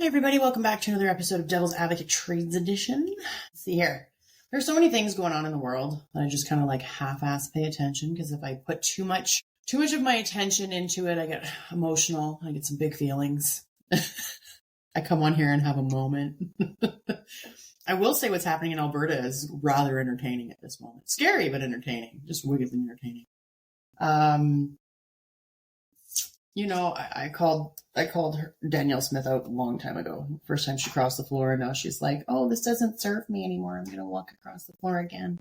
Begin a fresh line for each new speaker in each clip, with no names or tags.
Hi everybody, welcome back to another episode of Devil's Advocate Trades Edition. Let's see here. There's so many things going on in the world that I just kind of like half-ass pay attention, because if I put too much of my attention into it, I get emotional. I get some big feelings. I come on here and have a moment. I will say what's happening in Alberta is rather entertaining at this moment. Scary, but entertaining. Just wickedly entertaining. I called Danielle Smith out a long time ago. First time she crossed the floor, and now she's like, "Oh, this doesn't serve me anymore. I'm going to walk across the floor again."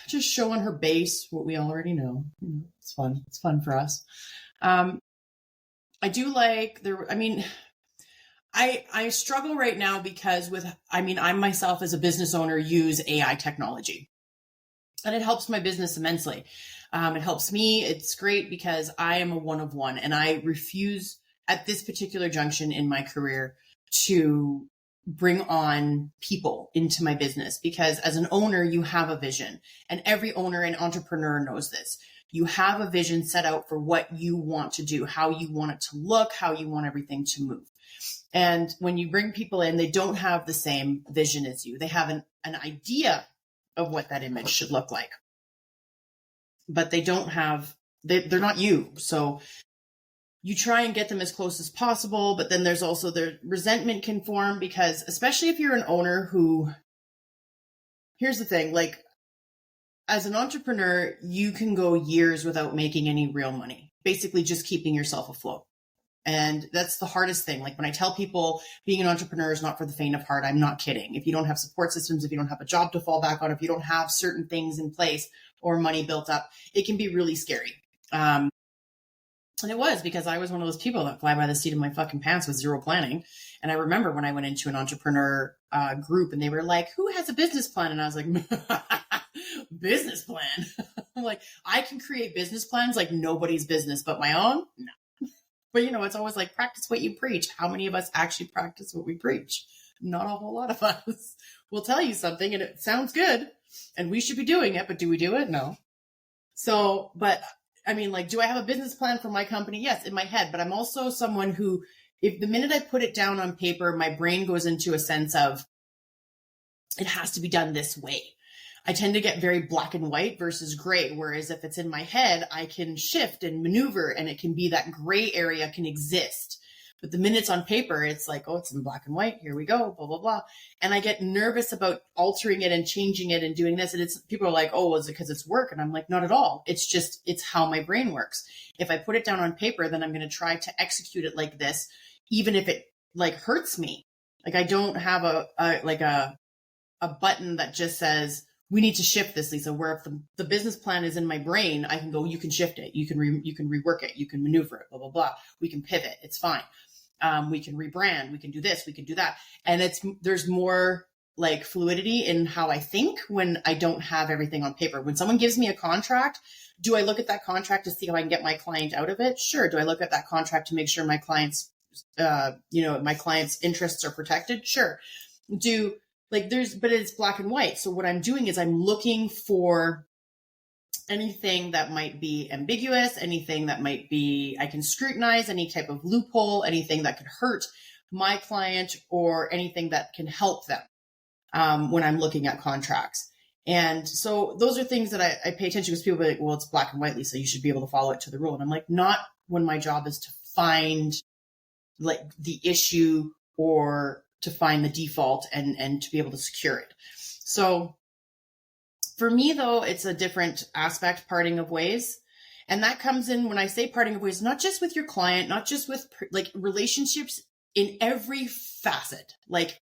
Just showing her base what we already know. It's fun. It's fun for us. I do like I struggle right now because I myself as a business owner use AI technology, and it helps my business immensely. It helps me. It's great because I am a one of one, and I refuse at this particular junction in my career to bring on people into my business, because as an owner, you have a vision, and every owner and entrepreneur knows this. You have a vision set out for what you want to do, how you want it to look, how you want everything to move. And when you bring people in, they don't have the same vision as you. They have an idea of what that image should look like, but they're not you. So you try and get them as close as possible, but then there's also the resentment can form, because especially if you're an owner here's the thing, like as an entrepreneur, you can go years without making any real money, basically just keeping yourself afloat. And that's the hardest thing. Like when I tell people being an entrepreneur is not for the faint of heart, I'm not kidding. If you don't have support systems, if you don't have a job to fall back on, if you don't have certain things in place or money built up, it can be really scary. And it was, because I was one of those people that fly by the seat of my fucking pants with zero planning. And I remember when I went into an entrepreneur group and they were like, "Who has a business plan?" And I was like, "Business plan?" I'm like, I can create business plans like nobody's business, but my own? No. But it's always like, practice what you preach. How many of us actually practice what we preach? Not a whole lot of us. We'll tell you something and it sounds good and we should be doing it, but do we do it? No. So, but do I have a business plan for my company? Yes, in my head, but I'm also someone who, if the minute I put it down on paper, my brain goes into a sense of it has to be done this way. I tend to get very black and white versus gray. Whereas if it's in my head, I can shift and maneuver, and it can be that gray area can exist. But the minute it's on paper, it's like, oh, it's in black and white. Here we go, blah, blah, blah. And I get nervous about altering it and changing it and doing this. And people are like, "Oh, is it because it's work?" And I'm like, not at all. It's how my brain works. If I put it down on paper, then I'm going to try to execute it like this, even if it like hurts me. Like I don't have a button that just says, "We need to shift this, Lisa," where if the business plan is in my brain, I can go, "You can shift it. You can rework it. You can maneuver it, blah, blah, blah. We can pivot. It's fine. We can rebrand. We can do this. We can do that." And there's more like fluidity in how I think when I don't have everything on paper. When someone gives me a contract, do I look at that contract to see how I can get my client out of it? Sure. Do I look at that contract to make sure my client's, my client's interests are protected? Sure. But it's black and white. So what I'm doing is I'm looking for anything that might be ambiguous, anything that might be, I can scrutinize, any type of loophole, anything that could hurt my client, or anything that can help them when I'm looking at contracts. And so those are things that I pay attention to, because people are like, "Well, it's black and white, Lisa. You should be able to follow it to the rule." And I'm like, not when my job is to find like the issue or to find the default and to be able to secure it. So for me, though, it's a different aspect, parting of ways. And that comes in when I say parting of ways, not just with your client, not just with like relationships in every facet, like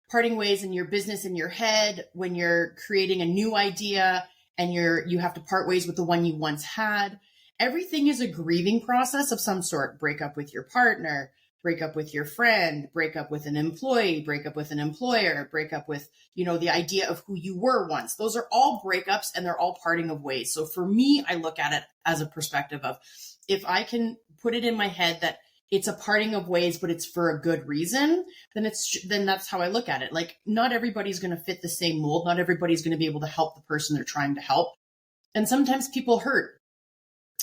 parting ways in your business, in your head, when you're creating a new idea and you have to part ways with the one you once had. Everything is a grieving process of some sort. Break up with your partner, break up with your friend, break up with an employee, break up with an employer, break up with, the idea of who you were once. Those are all breakups, and they're all parting of ways. So for me, I look at it as a perspective of, if I can put it in my head that it's a parting of ways, but it's for a good reason, then that's how I look at it. Like, not everybody's going to fit the same mold. Not everybody's going to be able to help the person they're trying to help. And sometimes people hurt.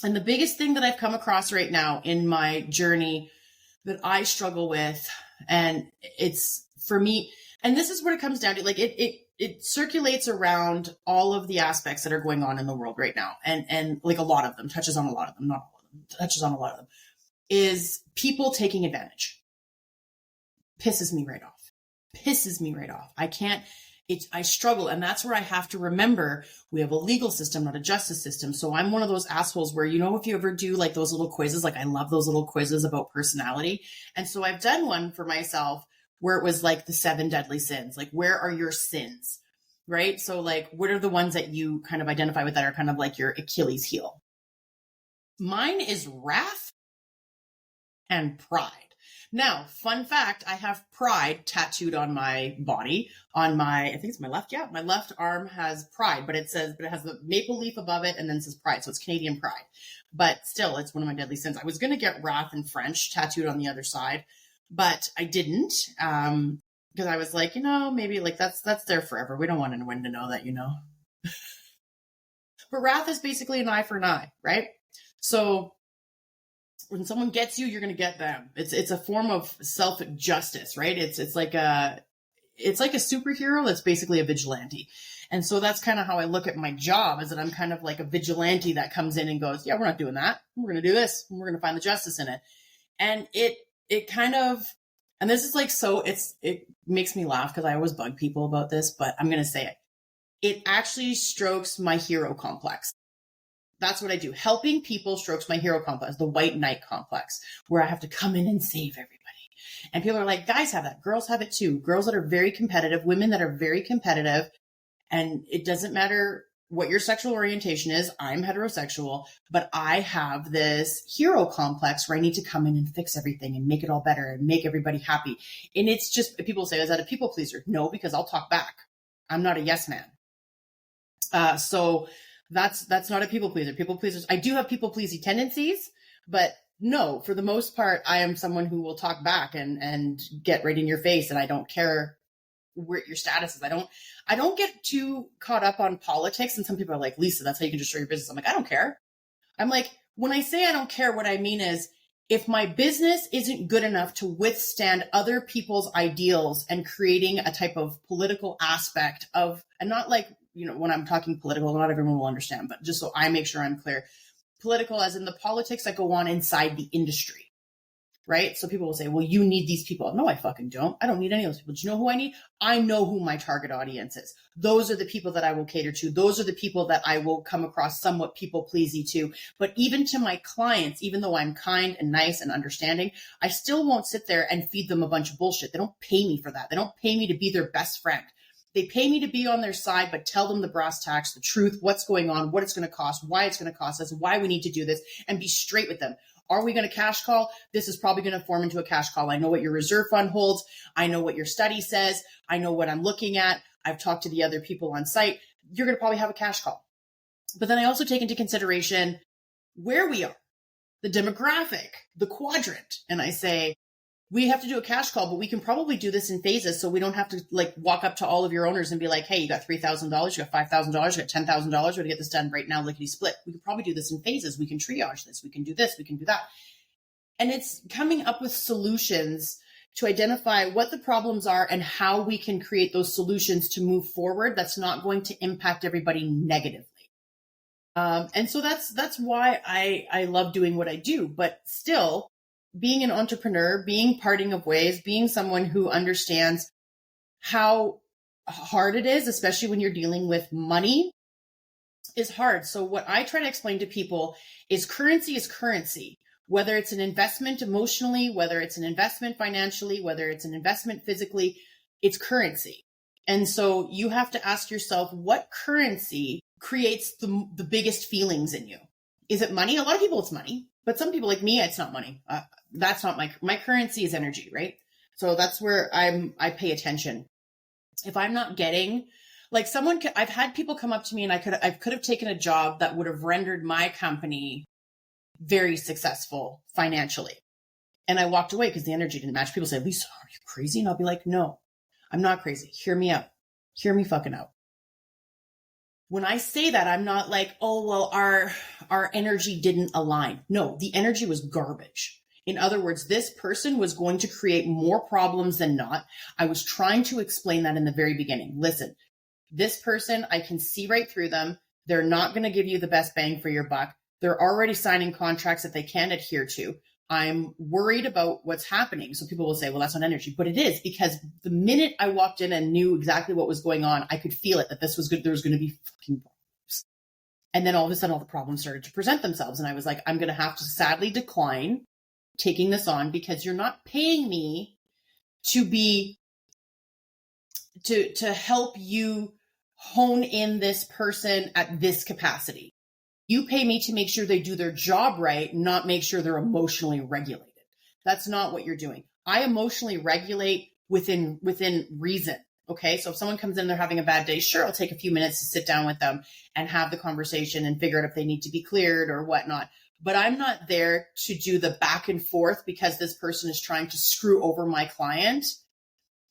And the biggest thing that I've come across right now in my journey that I struggle with. And it's for me, and this is what it comes down to. Like it circulates around all of the aspects that are going on in the world right now. And like a lot of them, touches on a lot of them, not all of them, touches on a lot of them, is people taking advantage. Pisses me right off. Pisses me right off. I struggle. And that's where I have to remember we have a legal system, not a justice system. So I'm one of those assholes where, if you ever do like those little quizzes, like I love those little quizzes about personality. And so I've done one for myself where it was like the 7 deadly sins, like where are your sins, right? So like, what are the ones that you kind of identify with that are kind of like your Achilles heel? Mine is wrath and pride. Now, fun fact, I have pride tattooed on my body, I think it's my left. Yeah, my left arm has pride, but it has the maple leaf above it and then it says pride. So it's Canadian pride, but still it's one of my deadly sins. I was going to get wrath in French tattooed on the other side, but I didn't, because I was like, maybe like that's there forever. We don't want anyone to know that, but wrath is basically an eye for an eye, right? So when someone gets you, you're going to get them. It's a form of self-justice, right? It's like a superhero that's basically a vigilante. And so that's kind of how I look at my job, is that I'm kind of like a vigilante that comes in and goes, yeah, we're not doing that. We're going to do this. And we're going to find the justice in it. And it kind of, and this is like, so it makes me laugh because I always bug people about this, but I'm going to say it. It actually strokes my hero complex. That's what I do. Helping people strokes my hero complex, the white knight complex, where I have to come in and save everybody. And people are like, guys have that. Girls have it too. Girls that are very competitive, women that are very competitive. And it doesn't matter what your sexual orientation is. I'm heterosexual, but I have this hero complex where I need to come in and fix everything and make it all better and make everybody happy. And it's just, people say, is that a people pleaser? No, because I'll talk back. I'm not a yes man. So that's not a people pleaser. People pleasers, I do have people pleasing tendencies, but no, for the most part, I am someone who will talk back and get right in your face. And I don't care what your status is. I don't get too caught up on politics. And some people are like, Lisa, that's how you can destroy your business. I'm like, I don't care. I'm like, when I say I don't care, what I mean is, if my business isn't good enough to withstand other people's ideals and creating a type of political aspect of, and not like, when I'm talking political, not everyone will understand, but just so I make sure I'm clear, political as in the politics that go on inside the industry, right? So people will say, well, you need these people. No, I fucking don't. I don't need any of those people. Do you know who I need? I know who my target audience is. Those are the people that I will cater to. Those are the people that I will come across somewhat people pleasy to. But even to my clients, even though I'm kind and nice and understanding, I still won't sit there and feed them a bunch of bullshit. They don't pay me for that. They don't pay me to be their best friend. They pay me to be on their side, but tell them the brass tacks, the truth, what's going on, what it's going to cost, why it's going to cost us, why we need to do this, and be straight with them. Are we going to cash call? This is probably going to form into a cash call. I know what your reserve fund holds. I know what your study says. I know what I'm looking at. I've talked to the other people on site. You're going to probably have a cash call. But then I also take into consideration where we are, the demographic, the quadrant. And I say, we have to do a cash call, but we can probably do this in phases. So we don't have to like walk up to all of your owners and be like, hey, you got $3,000, you got $5,000, you got $10,000. We're going to get this done right now, lickety split. We could probably do this in phases. We can triage this. We can do this. We can do that. And it's coming up with solutions to identify what the problems are and how we can create those solutions to move forward. That's not going to impact everybody negatively. And so that's why I love doing what I do, but still, being an entrepreneur, being parting of ways, being someone who understands how hard it is, especially when you're dealing with money, is hard. So what I try to explain to people is currency, whether it's an investment emotionally, whether it's an investment financially, whether it's an investment physically, it's currency. And so you have to ask yourself, what currency creates the biggest feelings in you? Is it money? A lot of people, it's money. But some people like me, it's not money. That's not my currency is energy, right? So that's where I pay attention. If I'm not getting, like I've had people come up to me and I could have taken a job that would have rendered my company very successful financially. And I walked away because the energy didn't match. People say, Lisa, are you crazy? And I'll be like, no, I'm not crazy. Hear me out. Hear me fucking out. When I say that, I'm not like, oh, well, our energy didn't align. No, the energy was garbage. In other words, this person was going to create more problems than not. I was trying to explain that in the very beginning. Listen, this person, I can see right through them. They're not going to give you the best bang for your buck. They're already signing contracts that they can't adhere to. I'm worried about what's happening. So people will say, well, that's not energy, but it is, because the minute I walked in and knew exactly what was going on, I could feel it, that this was good. There was going to be fucking problems. And then all of a sudden, all the problems started to present themselves. And I was like, I'm going to have to sadly decline taking this on, because you're not paying me to help you hone in this person at this capacity. You pay me to make sure they do their job right, not make sure they're emotionally regulated. That's not what you're doing. I emotionally regulate within reason. Okay. So if someone comes in, they're having a bad day, sure, I'll take a few minutes to sit down with them and have the conversation and figure out if they need to be cleared or whatnot. But I'm not there to do the back and forth because this person is trying to screw over my client.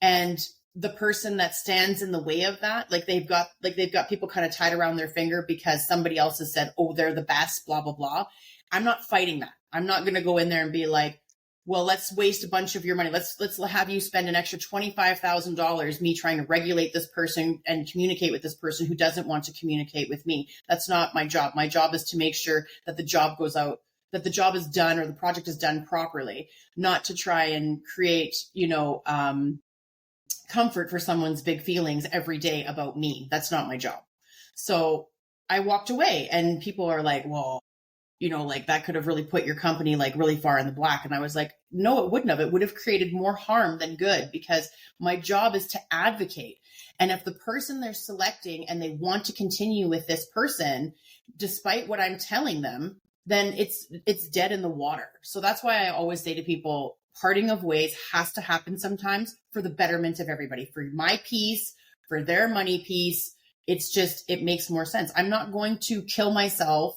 And the person that stands in the way of that, they've got people kind of tied around their finger because somebody else has said, oh, they're the best, blah, blah, blah. I'm not fighting that. I'm not going to go in there and be like, well, let's waste a bunch of your money. Let's have you spend an extra $25,000 me trying to regulate this person and communicate with this person who doesn't want to communicate with me. That's not my job. My job is to make sure that the job goes out, that the job is done or the project is done properly, not to try and create, comfort for someone's big feelings every day about me. That's not my job. So I walked away, and people are like, well, that could have really put your company really far in the black. And I was like, no, it wouldn't have. It would have created more harm than good, because my job is to advocate. And if the person they're selecting and they want to continue with this person, despite what I'm telling them, then it's dead in the water. So that's why I always say to people, parting of ways has to happen sometimes for the betterment of everybody, for my peace, for their money piece. It makes more sense. I'm not going to kill myself,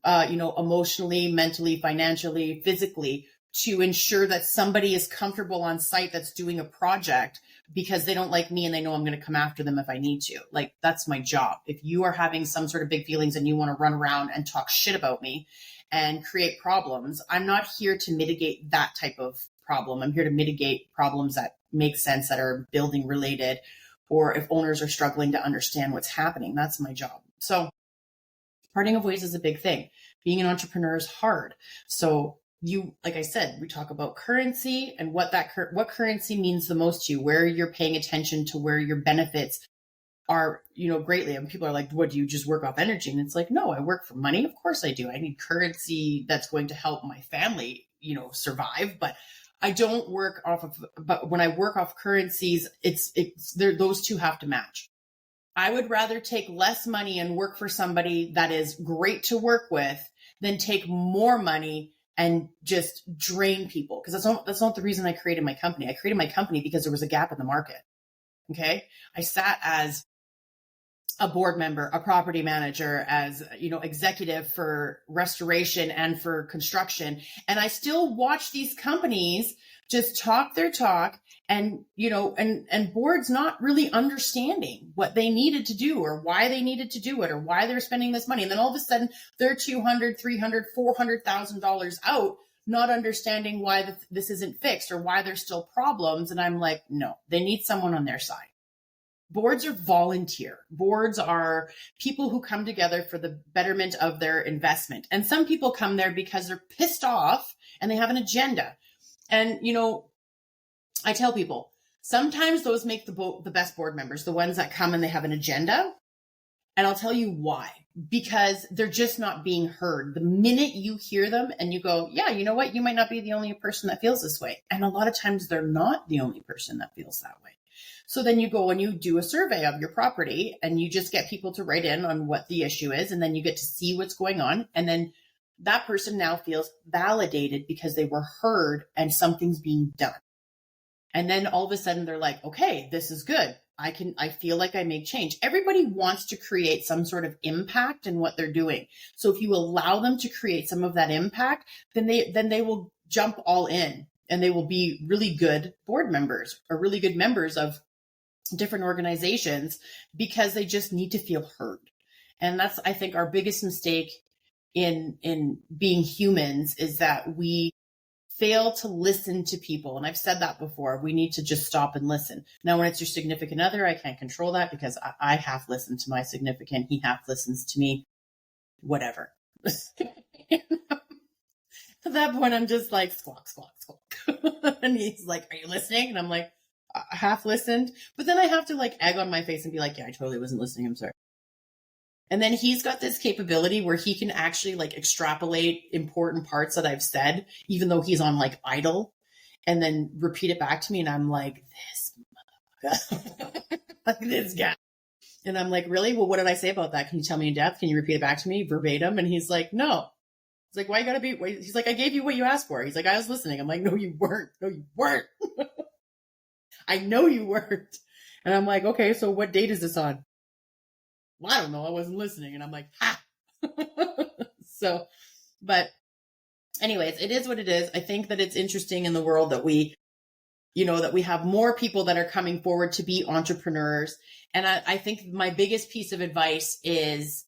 emotionally, mentally, financially, physically, to ensure that somebody is comfortable on site that's doing a project because they don't like me and they know I'm going to come after them if I need to. That's my job. If you are having some sort of big feelings and you want to run around and talk shit about me and create problems, I'm not here to mitigate that type of problem. I'm here to mitigate problems that make sense, that are building related, or if owners are struggling to understand what's happening. That's my job. So parting of ways is a big thing. Being an entrepreneur is hard. So like I said, we talk about currency and what currency means the most to you, where you're paying attention to, where your benefits are, greatly. And people are like, what, do you just work off energy? And it's like, no, I work for money. Of course I do. I need currency that's going to help my family, survive. But I don't work but when I work off currencies, those two have to match. I would rather take less money and work for somebody that is great to work with than take more money and just drain people. Because that's not the reason I created my company. I created my company because there was a gap in the market. Okay. I sat as a board member, a property manager, as, executive for restoration and for construction. And I still watch these companies just talk their talk and, and boards not really understanding what they needed to do or why they needed to do it or why they're spending this money. And then all of a sudden they're $200,000, $300,000, $400,000 out, not understanding why this isn't fixed or why there's still problems. And I'm like, no, they need someone on their side. Boards are volunteer. Boards are people who come together for the betterment of their investment. And some people come there because they're pissed off and they have an agenda. And, I tell people, sometimes those make the best board members, the ones that come and they have an agenda. And I'll tell you why. Because they're just not being heard. The minute you hear them and you go, yeah, you know what? You might not be the only person that feels this way. And a lot of times they're not the only person that feels that way. So then you go and you do a survey of your property and you just get people to write in on what the issue is. And then you get to see what's going on. And then that person now feels validated because they were heard and something's being done. And then all of a sudden they're like, okay, this is good. I feel like I make change. Everybody wants to create some sort of impact in what they're doing. So if you allow them to create some of that impact, then they will jump all in and they will be really good board members or really good members of different organizations because they just need to feel heard. And that's, I think, our biggest mistake in being humans is that we fail to listen to people. And I've said that before. We need to just stop and listen. Now, when it's your significant other, I can't control that because I half listen to my significant. He half listens to me. Whatever. At that point, I'm just like, squawk, squawk, squawk. And he's like, are you listening? And I'm like, half listened. But then I have to like egg on my face and be like, yeah, I totally wasn't listening. I'm sorry. And then he's got this capability where he can actually like extrapolate important parts that I've said, even though he's on like idle, and then repeat it back to me. And I'm like, like this guy. And I'm like, really? Well, what did I say about that? Can you tell me in depth? Can you repeat it back to me verbatim? And he's like, no. He's like, why you gotta be, he's like, I gave you what you asked for. He's like, I was listening. I'm like, no, you weren't. No, you weren't. I know you weren't. And I'm like, okay, so what date is this on? Well, I don't know. I wasn't listening. And I'm like, ha. So, but anyways, it is what it is. I think that it's interesting in the world that we have more people that are coming forward to be entrepreneurs. And I think my biggest piece of advice is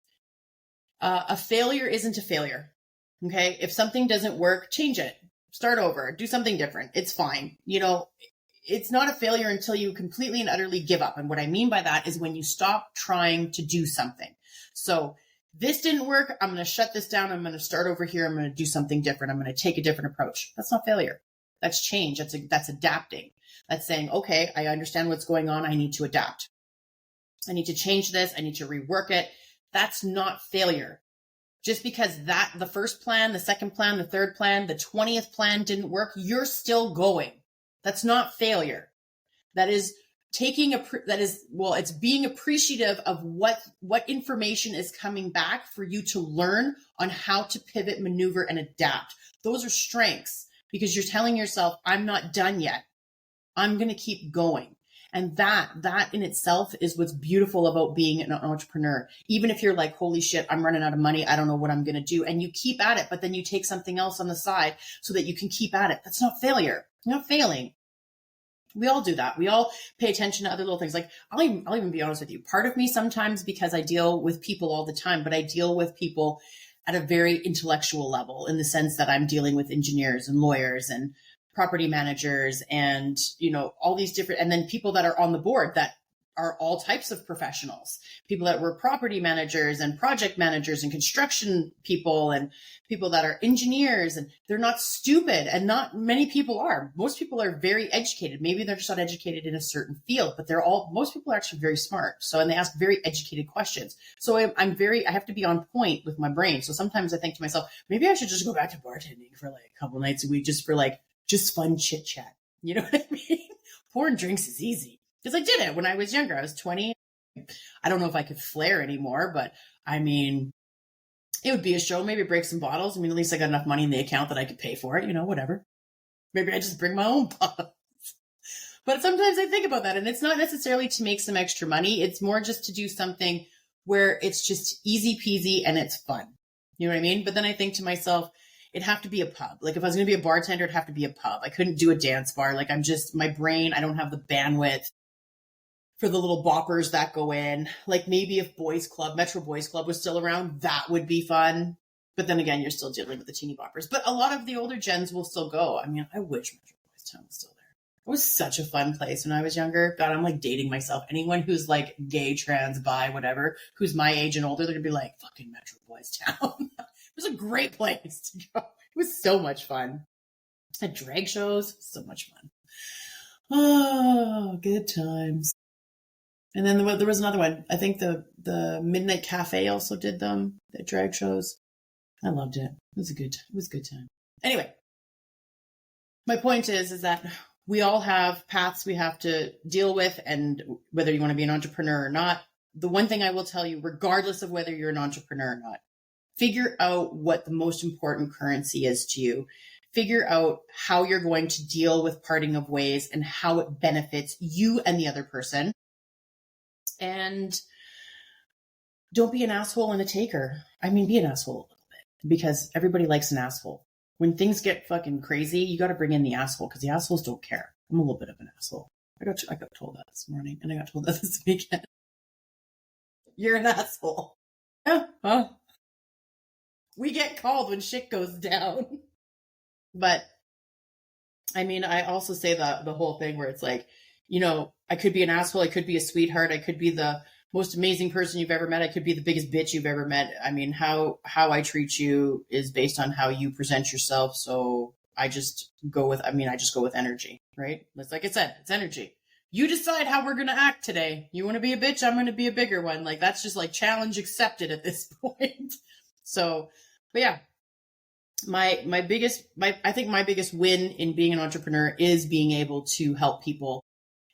a failure isn't a failure. Okay. If something doesn't work, change it, start over, do something different. It's fine. It's not a failure until you completely and utterly give up. And what I mean by that is when you stop trying to do something. So this didn't work. I'm going to shut this down. I'm going to start over here. I'm going to do something different. I'm going to take a different approach. That's not failure. That's change. That's adapting. That's saying, okay, I understand what's going on. I need to adapt. I need to change this. I need to rework it. That's not failure. Just because the first plan, the second plan, the third plan, the 20th plan didn't work, you're still going. That's not failure. That is it's being appreciative of what information is coming back for you to learn on how to pivot, maneuver, and adapt. Those are strengths because you're telling yourself, I'm not done yet. I'm going to keep going. And that in itself is what's beautiful about being an entrepreneur. Even if you're like, holy shit, I'm running out of money. I don't know what I'm going to do. And you keep at it, but then you take something else on the side so that you can keep at it. That's not failure. You're not failing. We all do that. We all pay attention to other little things. Like I'll even be honest with you. Part of me sometimes, because I deal with people all the time, but I deal with people at a very intellectual level in the sense that I'm dealing with engineers and lawyers and property managers and, all these different, and then people that are on the board that are all types of professionals, people that were property managers and project managers and construction people and people that are engineers, and they're not stupid, and not many people are. Most people are very educated. Maybe they're just not educated in a certain field, but most people are actually very smart. So, and they ask very educated questions. So I have to be on point with my brain. So sometimes I think to myself, maybe I should just go back to bartending for like a couple nights a week, just for just fun chit chat. You know what I mean? Pouring drinks is easy. Because I did it when I was younger. I was 20. I don't know if I could flare anymore, but I mean, it would be a show, maybe break some bottles. I mean, at least I got enough money in the account that I could pay for it, whatever. Maybe I just bring my own bottles. But sometimes I think about that, and it's not necessarily to make some extra money. It's more just to do something where it's just easy peasy and it's fun. You know what I mean? But then I think to myself, it'd have to be a pub. Like if I was going to be a bartender, it'd have to be a pub. I couldn't do a dance bar. Like my brain, I don't have the bandwidth for the little boppers that go in. Like maybe if Metro Boys Club was still around, that would be fun. But then again, you're still dealing with the teeny boppers. But a lot of the older gens will still go. I mean, I wish Metro Boys Town was still there. It was such a fun place when I was younger. God, I'm like dating myself. Anyone who's like gay, trans, bi, whatever, who's my age and older, they're going to be like, fucking Metro Boys Town. It was a great place to go. It was so much fun. Had drag shows, so much fun. Oh, good times. And then there was another one. I think the Midnight Cafe also did them, the drag shows. I loved it. It was a good time. Anyway, my point is that we all have paths we have to deal with, and whether you want to be an entrepreneur or not, the one thing I will tell you, regardless of whether you're an entrepreneur or not, figure out what the most important currency is to you. Figure out how you're going to deal with parting of ways and how it benefits you and the other person. And don't be an asshole and a taker. I mean, be an asshole a little bit, because everybody likes an asshole. When things get fucking crazy, you got to bring in the asshole, because the assholes don't care. I'm a little bit of an asshole. I got told that this morning, and I got told that this weekend. You're an asshole. Yeah, huh? We get called when shit goes down. But I mean, I also say the whole thing where it's like, I could be an asshole. I could be a sweetheart. I could be the most amazing person you've ever met. I could be the biggest bitch you've ever met. I mean, how I treat you is based on how you present yourself. So I just go with energy, right? It's like I said, it's energy. You decide how we're going to act today. You want to be a bitch? I'm going to be a bigger one. Like, that's just like challenge accepted at this point. So, but yeah, I think my biggest win in being an entrepreneur is being able to help people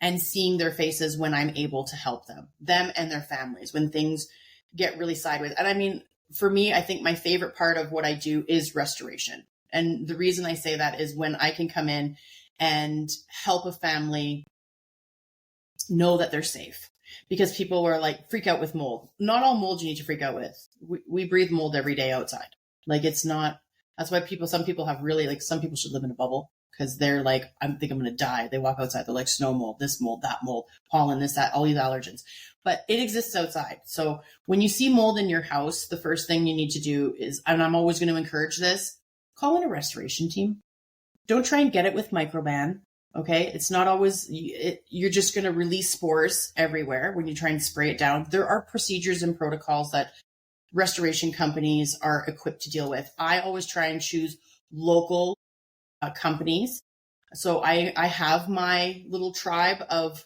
and seeing their faces when I'm able to help them and their families when things get really sideways. And I mean, for me, I think my favorite part of what I do is restoration. And the reason I say that is when I can come in and help a family know that they're safe, because people are like freak out with mold. Not all mold you need to freak out with. We breathe mold every day outside. Like, it's not, that's why some people have really, like, some people should live in a bubble, because they're like, I think I'm going to die. They walk outside. They're like, snow mold, this mold, that mold, pollen, this, that, all these allergens. But it exists outside. So when you see mold in your house, the first thing you need to do is, and I'm always going to encourage this, call in a restoration team. Don't try and get it with microban. Okay. It's not always, you're just going to release spores everywhere when you try and spray it down. There are procedures and protocols that restoration companies are equipped to deal with. I always try and choose local companies. So I have my little tribe of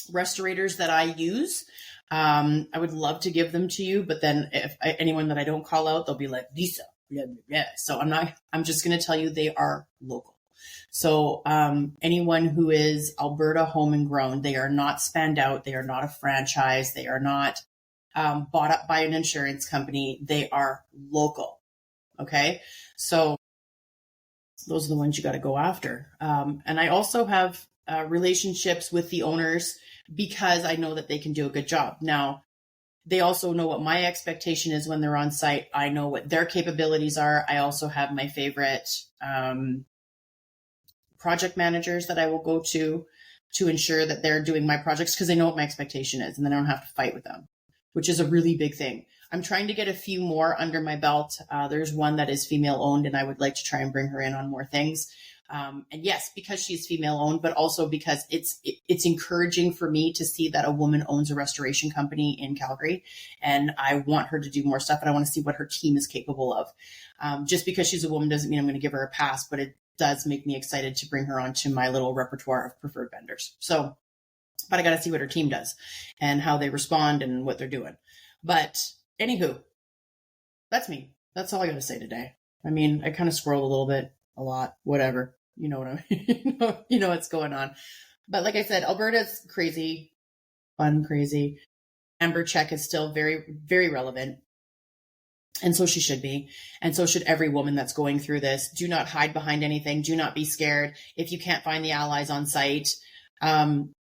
restorators that I use. I would love to give them to you, but then if anyone that I don't call out, they'll be like, Lisa, blah, blah, blah. So I'm just going to tell you they are local. So anyone who is Alberta home and grown, they are not spanned out. They are not a franchise. They are not bought up by an insurance company. They are local. Okay. So those are the ones you got to go after. And I also have relationships with the owners because I know that they can do a good job. Now, they also know what my expectation is when they're on site. I know what their capabilities are. I also have my favorite project managers that I will go to ensure that they're doing my projects, because they know what my expectation is, and then I don't have to fight with them, which is a really big thing. I'm trying to get a few more under my belt. There's one that is female owned, and I would like to try and bring her in on more things. And yes, because she's female owned, but also because it's encouraging for me to see that a woman owns a restoration company in Calgary, and I want her to do more stuff, and I want to see what her team is capable of. Just because she's a woman doesn't mean I'm going to give her a pass, but it does make me excited to bring her onto my little repertoire of preferred vendors. So, but I got to see what her team does and how they respond and what they're doing. But anywho, that's me. That's all I got to say today. I mean, I kind of scrolled a little bit, a lot, whatever. You know what I mean? You know what's going on. But like I said, Alberta's crazy, fun, crazy. Amber check is still very, very relevant. And so she should be. And so should every woman that's going through this. Do not hide behind anything. Do not be scared. If you can't find the allies on site, then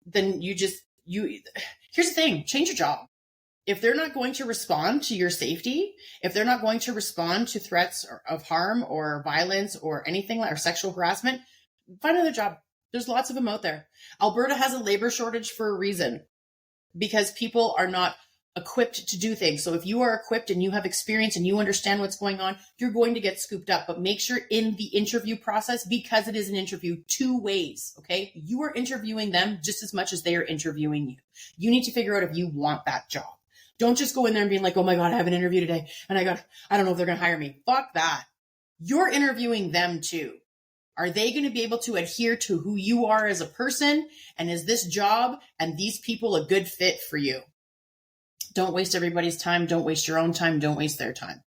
here's the thing, change your job. If they're not going to respond to your safety, if they're not going to respond to threats of harm or violence or anything like, or sexual harassment, find another job. There's lots of them out there. Alberta has a labor shortage for a reason, because people are not equipped to do things. So if you are equipped and you have experience and you understand what's going on, you're going to get scooped up. But make sure in the interview process, because it is an interview two ways, okay? You are interviewing them just as much as they are interviewing you. You need to figure out if you want that job. Don't just go in there and be like, oh my God, I have an interview today and I don't know if they're going to hire me. Fuck that. You're interviewing them too. Are they going to be able to adhere to who you are as a person? And is this job and these people a good fit for you? Don't waste everybody's time. Don't waste your own time. Don't waste their time.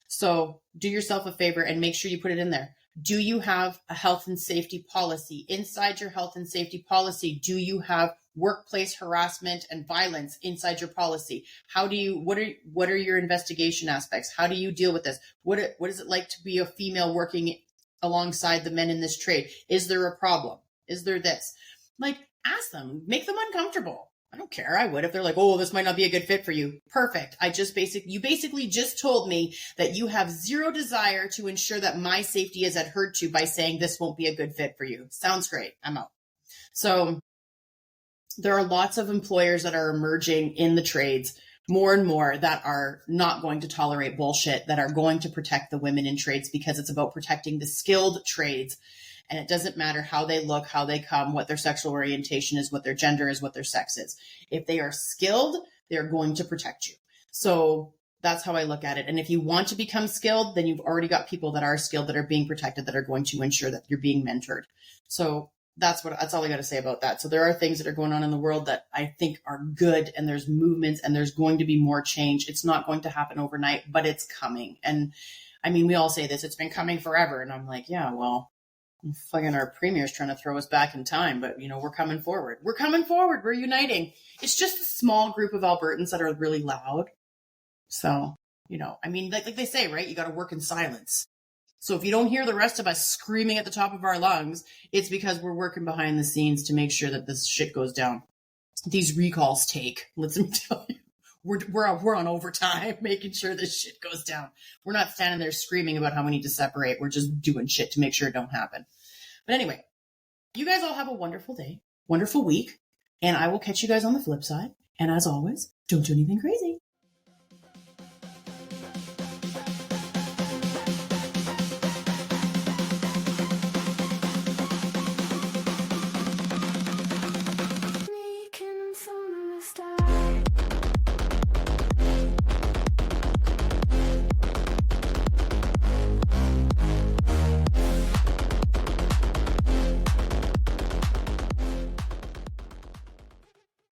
So do yourself a favor and make sure you put it in there. Do you have a health and safety policy? Inside your health and safety policy, do you have workplace harassment and violence inside your policy? What are your investigation aspects? How do you deal with this? What is it like to be a female working alongside the men in this trade? Is there a problem? Is there this? Like, ask them, make them uncomfortable. I don't care. I would if they're like, oh, this might not be a good fit for you. Perfect. You basically just told me that you have zero desire to ensure that my safety is adhered to by saying this won't be a good fit for you. Sounds great. I'm out. So there are lots of employers that are emerging in the trades, more and more, that are not going to tolerate bullshit, that are going to protect the women in trades, because it's about protecting the skilled trades. And it doesn't matter how they look, how they come, what their sexual orientation is, what their gender is, what their sex is. If they are skilled, they're going to protect you. So that's how I look at it. And if you want to become skilled, then you've already got people that are skilled, that are being protected, that are going to ensure that you're being mentored. So that's all I got to say about that. So there are things that are going on in the world that I think are good, and there's movements, and there's going to be more change. It's not going to happen overnight, but it's coming. And I mean, we all say this, it's been coming forever. And I'm like, yeah, well, fucking our premier's trying to throw us back in time, but we're coming forward. We're coming forward. We're uniting. It's just a small group of Albertans that are really loud. So, I mean, like they say, right? You got to work in silence. So if you don't hear the rest of us screaming at the top of our lungs, it's because we're working behind the scenes to make sure that this shit goes down. These recalls let me tell you, we're on overtime making sure this shit goes down. We're not standing there screaming about how we need to separate. We're just doing shit to make sure it don't happen. But anyway, you guys all have a wonderful day, wonderful week, and I will catch you guys on the flip side. And as always, don't do anything crazy.